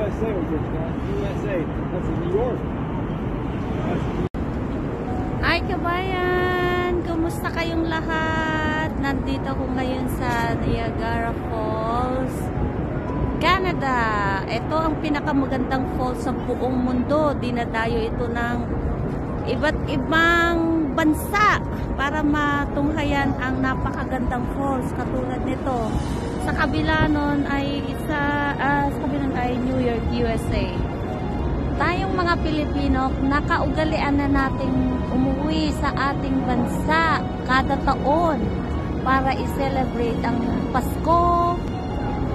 USA was it? USA. That's in New York. Hi kabayan! Kumusta kayong lahat? Nandito ko ngayon sa Niagara Falls, Canada. Ito ang pinakamagandang falls sa buong mundo. Dinadayo ito ng iba't ibang bansa para matunghayan ang napakagandang falls katulad nito. Sa kabila nun ay sa kabila ay New York, USA. Tayong mga Pilipino, nakaugalian na nating umuwi sa ating bansa kada taon para i-celebrate ang Pasko,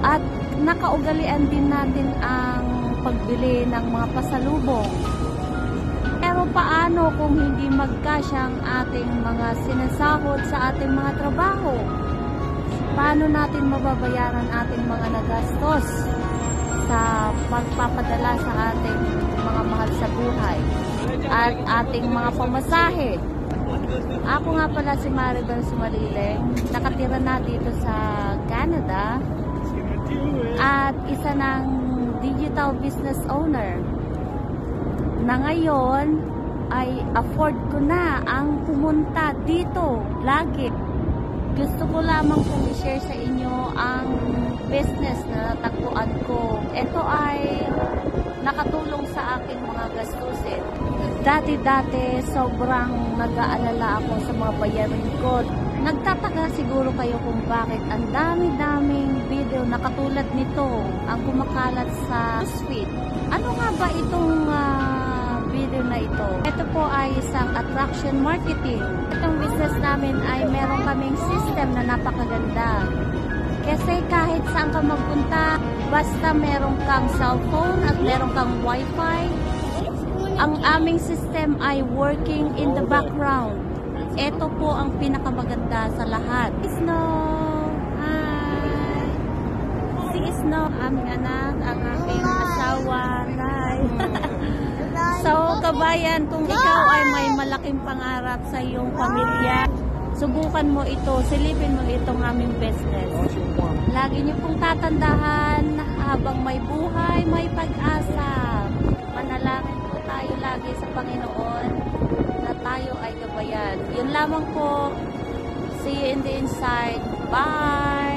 at nakaugalian din natin ang pagbili ng mga pasalubong. Pero paano kung hindi magkasya ang ating mga sinasahod sa ating mga trabaho? Paano natin mababayaran ating mga nagastos sa pagpapadala sa ating mga mahal sa buhay at ating mga pamasahe? Ako nga pala si Maribel Sumaliling, nakatira na dito sa Canada at isa ng digital business owner na ngayon ay afford ko na ang pumunta dito lagi. Gusto ko lamang kong i-share sa inyo ang business na natagpuan ko. Ito ay nakatulong sa aking mga gastusin. Dati-dati sobrang nag-aalala ako sa mga bayarin ko. Nagtataka siguro kayo kung bakit ang dami-daming video na katulad nito ang kumakalat sa newsfeed. Ano nga ba itong video na ito? Ito po ay isang attraction marketing. Itong business namin ay meron kaming system na napakaganda. Kasi kahit saan ka magpunta, basta meron kang cellphone at meron kang wifi, ang aming system ay working in the background. Ito po ang pinakamaganda sa lahat. Snow! Hi! Si Snow, aming anak, ang aking asawa. Hi! So, kabayan, kung ikaw ay may malaking pangarap sa iyong pamilya, subukan mo ito, silipin mo itong aming business. Lagi niyo pong tatandahan, habang may buhay, may pag-asa. Manalangin po tayo lagi sa Panginoon na tayo ay gabayan. Yun lamang po. See you in the inside. Bye!